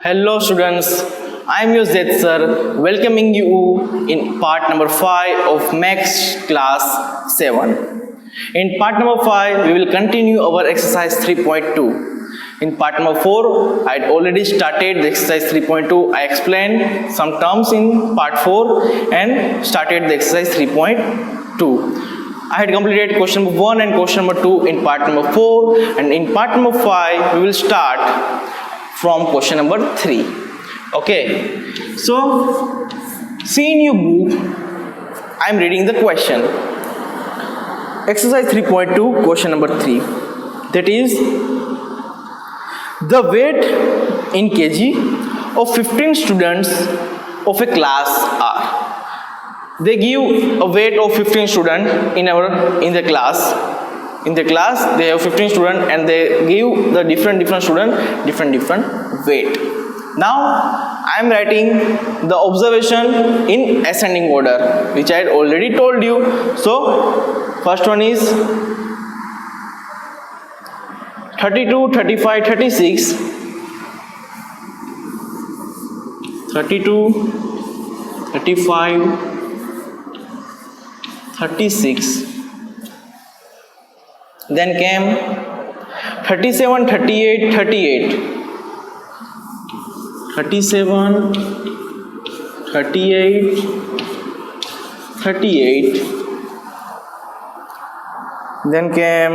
Hello students, I am your Z sir welcoming you in part number 5 of Max class 7. In part number 5 we will continue our exercise 3.2. In part number 4 I had already started the exercise 3.2. I explained some terms in part 4 and started the exercise 3.2. I had completed question number 1 and question number 2 in part number 4, and in part number 5 we will start from question number 3. Okay, so see in your book, I am reading the question. Exercise 3.2, question number 3. That is, the weight in kg of 15 students of a class are. They give a weight of 15 students in the class. In the class they have 15 students and they give the different students different weight. Now I am writing the observation in ascending order, which I had already told you. So first one is 32, 35, 36. 32, 35, 36. Then came 37, 38, 38. 37, 38, 38. Then came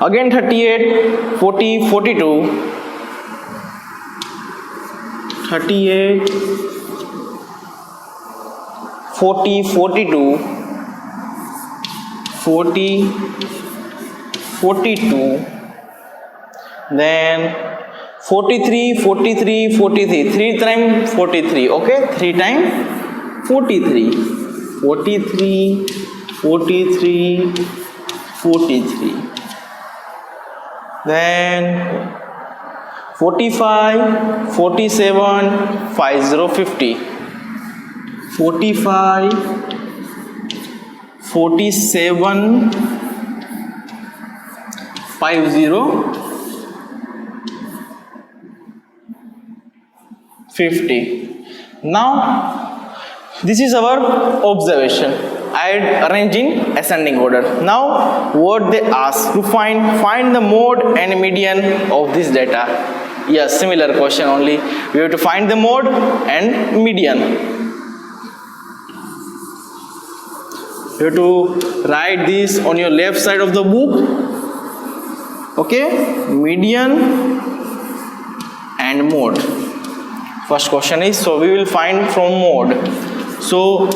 again 38, 40, 42. 38, 40, 42. 40, 42. Then 43, 43, 43. 3 times 43. Okay, 3 times 43. 43, 43, 43. Then 45, 47, 50, 50. 45, 47, 50, 50. Now this is our observation. I had arranged in ascending order. Now what they ask to find the mode and median of this data. Yes, similar question only. We have to find the mode and median. You have to write this on your left side of the book. Okay, median and mode. First question is, so we will find from mode. So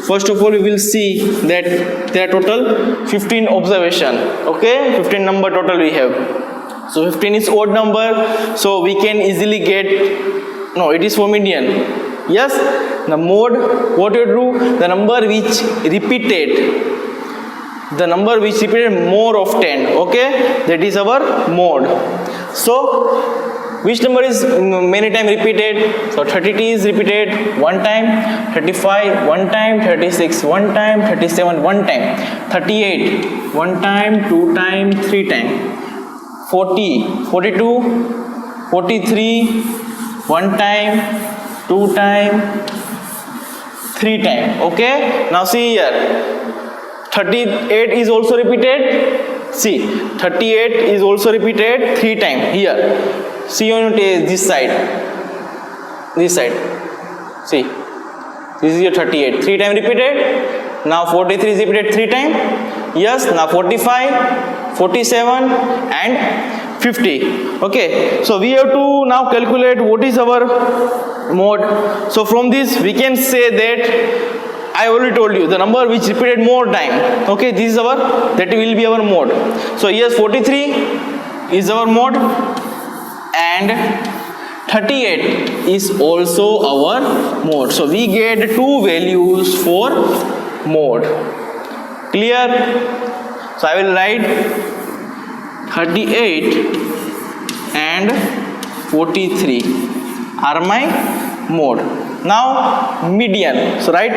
first of all we will see that there are total 15 observation. Okay, 15 number total we have. So 15 is odd number, so we can easily get, no, it is for median. Yes, the mode, what you do, the number which repeated more of 10. Okay, that is our mode. So which number is many time repeated? So 32 is repeated one time, 35 one time, 36 one time, 37 one time, 38 one time, 2 time, 3 time, 40, 42, 43 one time, 2 time, 3 time. Okay, now see here, 38 is also repeated. See, 38 is also repeated 3 times here. See on this side. See, this is your 38. 3 times repeated. Now 43 is repeated 3 times. Yes, now 45, 47 and 50. Okay, so we have to now calculate what is our mode. So from this we can say that I already told you the number which repeated more time. Okay, this is that will be our mode. So yes, 43 is our mode and 38 is also our mode. So we get 2 values for mode. Clear? So I will write 38 and 43 are my mode. Now median. So I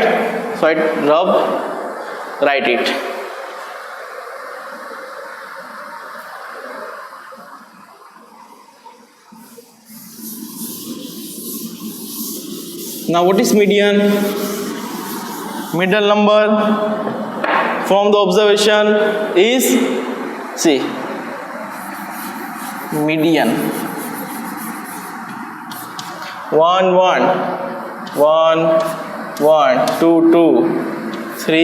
write it. Now what is median? Middle number from the observation is, see, median. 1 1 1 1 2 2 3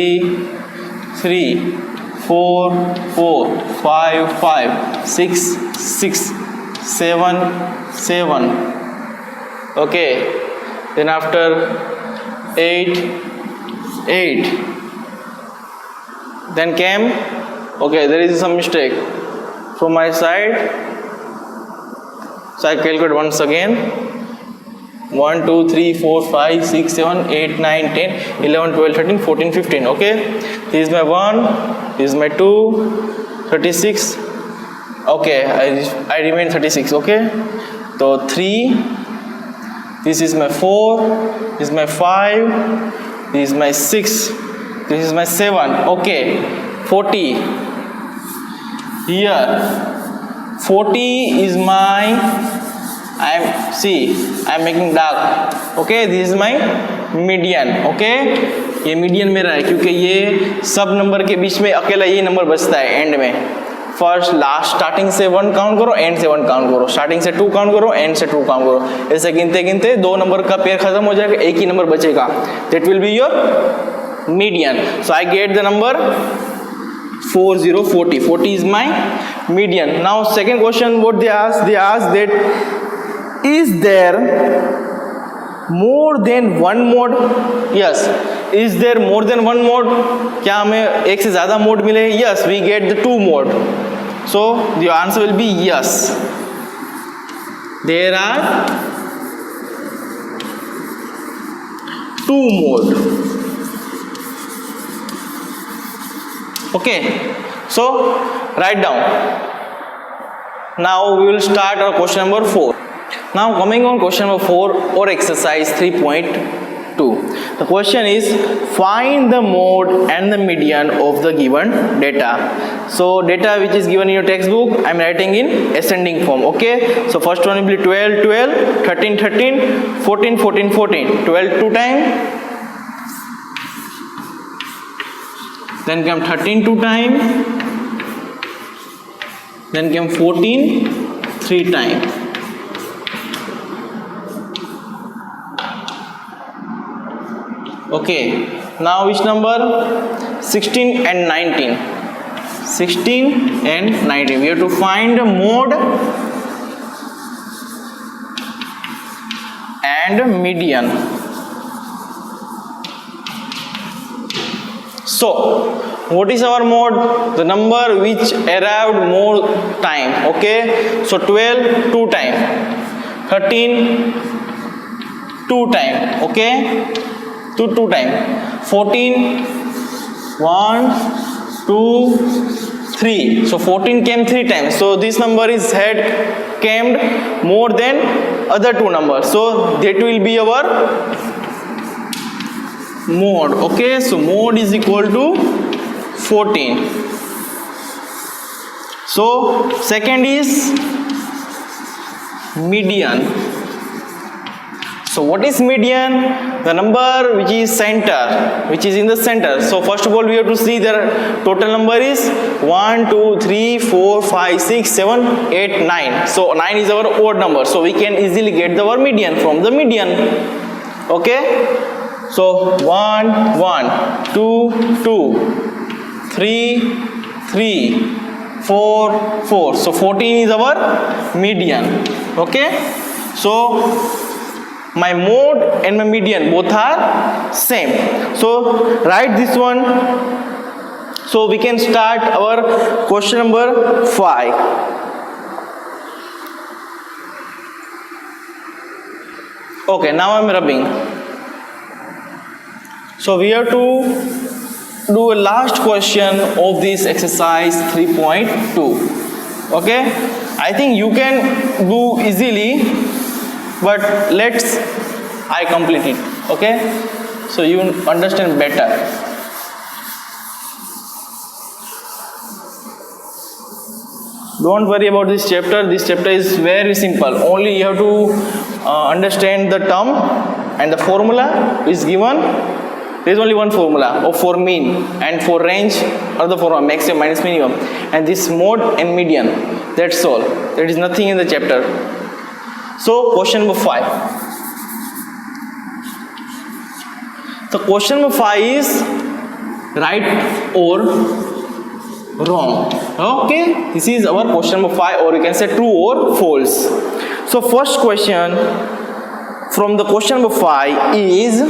3 4 4 5 5 6 6 7 7. Okay, then after 8 8, then came, okay, there is some mistake from my side, so I calculate once again. 1 2 3 4 5 6 7 8 9 10 11 12 13 14 15. Okay, this is my 1, this is my 2, 36. Okay, I remain 36. Okay, so 3, this is my 4, this is my 5, this is my 6, this is my 7. Okay, 40. Here 40 is my, I am making dark. Okay, this is my median. Okay, ये median मेरा है क्योंकि ये सब number के बीच में अकेला ये नंबर बचता है एंड में. फर्स्ट लास्ट, स्टार्टिंग से 1 काउंट करो, एंड से 1 काउंट करो, स्टार्टिंग से 2 काउंट करो, एंड से 2 काउंट करो. ऐसे गिनते गिनते 2 नंबर का पेयर खत्म हो जाएगा, एक ही नंबर बचेगा. That will be your median. So I get the number 40 40. 40 is my median. Now second question what they asked that is there more than one mode? Yes, is there more than one mode? क्या हमें एक से ज़्यादा mode मिले? Yes, we get the 2 mode. So the answer will be yes. There are 2 mode. Okay, so write down. Now we will start our question number 4. Now coming on question number 4 or exercise 3.2. The question is find the mode and the median of the given data. So data which is given in your textbook I am writing in ascending form. Okay, so first one will be 12 12, 13 13, 14 14 14. 12 2 times, then came 13 2 times, then came 14 3 times. Okay, now which number? 16 and 19. 16 and 19. We have to find the mode and median. So what is our mode? The number which arrived more time. Okay, so 12 2 times, 13 2 times. Okay, 2 times, 14 1 2 3. So 14 came 3 times. So this number is came more than other 2 numbers. So that will be our mode. Okay, so mode is equal to 14. So second is median. So what is median? The number which is center, which is in the center. So first of all we have to see the total number is 1 2 3 4 5 6 7 8 9. So 9 is our odd number, so we can easily get our median from the median. Okay, so 1 1 2 2 3 3 4 4. So 14 is our median. Okay, so my mode and my median both are same. So write this one. So we can start our question number 5. Okay, now I'm rubbing. So we have to do a last question of this exercise 3.2. Okay, I think you can do easily, but I complete it. Okay, so you understand better. Don't worry about this chapter. This chapter is very simple. Only you have to understand the term and the formula is given. There is only one formula for mean, and for range other formula, maximum minus minimum, and this mode and median. That's all. There is nothing in the chapter. So question number 5. So question number 5 is right or wrong. Okay, this is our question number 5, or you can say true or false. So first question from the question number 5 is,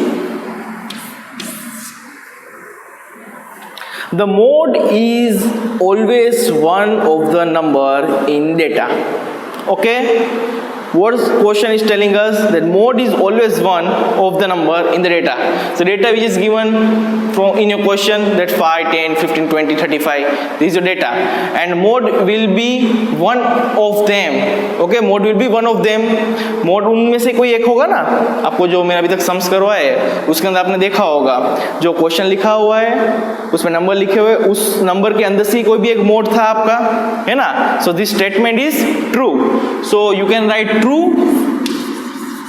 the mode is always one of the number in data. Okay, what question is telling us? That mode is always one of the number in the data. So data which is given from in your question, that 5, 10, 15, 20, 35, this is your data, and mode will be one of them. Okay, mode will be one of them. Mode उनमें से कोई एक होगा ना, आपको जो मैंने अभी तक सम्स करवाया है उसके अंदर आपने देखा होगा, जो क्वेश्चन लिखा हुआ है उसमें नंबर लिखे हुए, उस नंबर के अंदर से कोई भी एक मोड था आपका, है ना. So this statement is true. So you can write true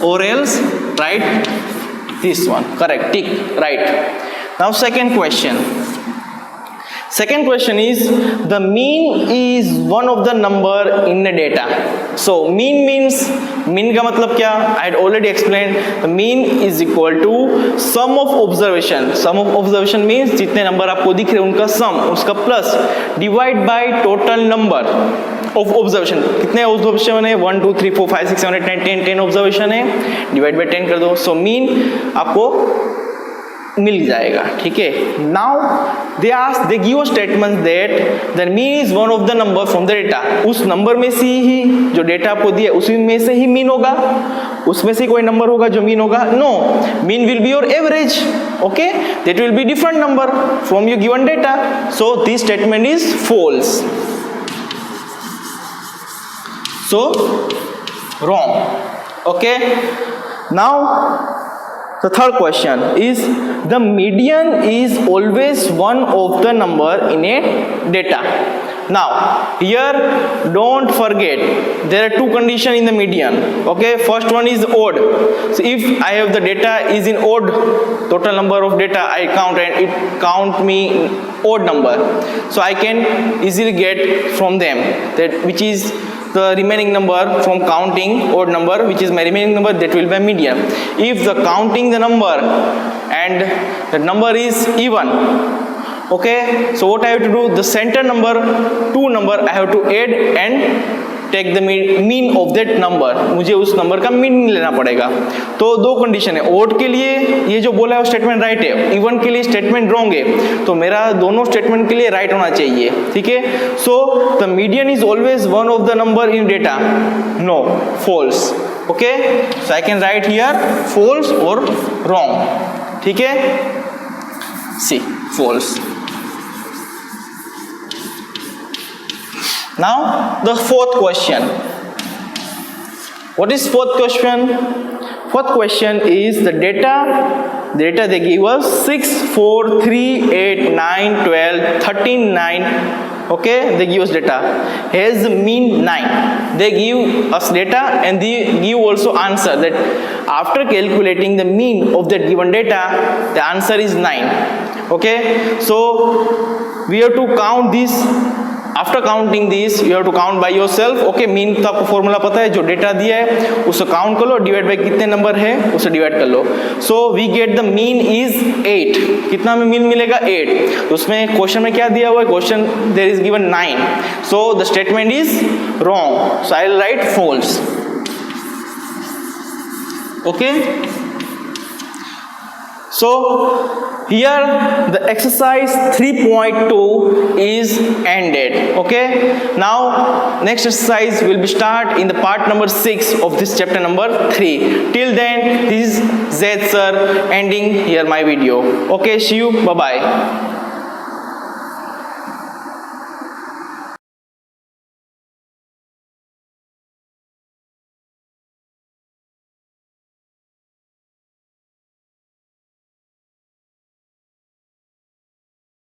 or else write this one. Correct, tick, right. Now second question. Second question is, the mean is one of the number in the data. So mean means, mean का मतलब क्या? I had already explained. The mean is equal to sum of observation. Sum of observation means जितने number आपको दिख रहे हैं उनका sum, उसका plus divide by total number of observation. कितने observation है? 1 2 3 4 5 6 7 8 9 10 observation है, divide by 10 कर दो. So mean आपको मिल जाएगा. ठीक है. Now they give a statement that the mean is one of the number from the data. उस नंबर में से ही जो डेटा आपको दिया उसी में से ही मीन होगा, उसमें से कोई नंबर होगा जो मीन होगा? No, mean will be your average. Okay, that will be different number from your given data. So this statement is false. So wrong. Okay, now the third question is, the median is always one of the number in a data. Now here don't forget there are two conditions in the median. Okay, first one is odd. So if I have the data is in odd, total number of data I count and it count me odd number, so I can easily get from them that which is the remaining number from counting odd number, which is my remaining number, that will be a median. If the counting the number and the number is even, okay, so what I have to do, the center number, two number I have to add and take the mean of that number. मुझे उस number का mean लेना पड़ेगा. तो दो condition है. Odd के लिए ये जो बोला है स्टेटमेंट राइट है, इवन के लिए स्टेटमेंट रॉन्ग है, तो मेरा दोनों स्टेटमेंट के लिए राइट होना चाहिए. ठीक है. So the median is always one of the number in data. No, false. Okay, so I can write here false और रॉन्ग. ठीक है. C, false. Now the fourth question. What is fourth question? Fourth question is the data they give us 6 4 3 8 9 12 13 9. Okay, they give us data has mean 9. They give us data and they give also answer that after calculating the mean of that given data the answer is 9. Okay, so we have to count this. After counting this you have to count by yourself. Okay, mean तो आपको formula पता है, जो data दिया है उसको count कर लो, डिवाइड बाय कितने नंबर है उसे डिवाइड कर लो. So we get the mean is 8. कितना में मीन मिलेगा? 8. तो उसमें क्वेश्चन में क्या दिया हुआ है? Question there is given 9. So the statement is wrong. So I will write false. Okay, so here the exercise 3.2 is ended. Okay, now next exercise will be start in the part number 6 of this chapter number 3. Till then, this is Zaid sir ending here my video. Okay, see you, bye bye.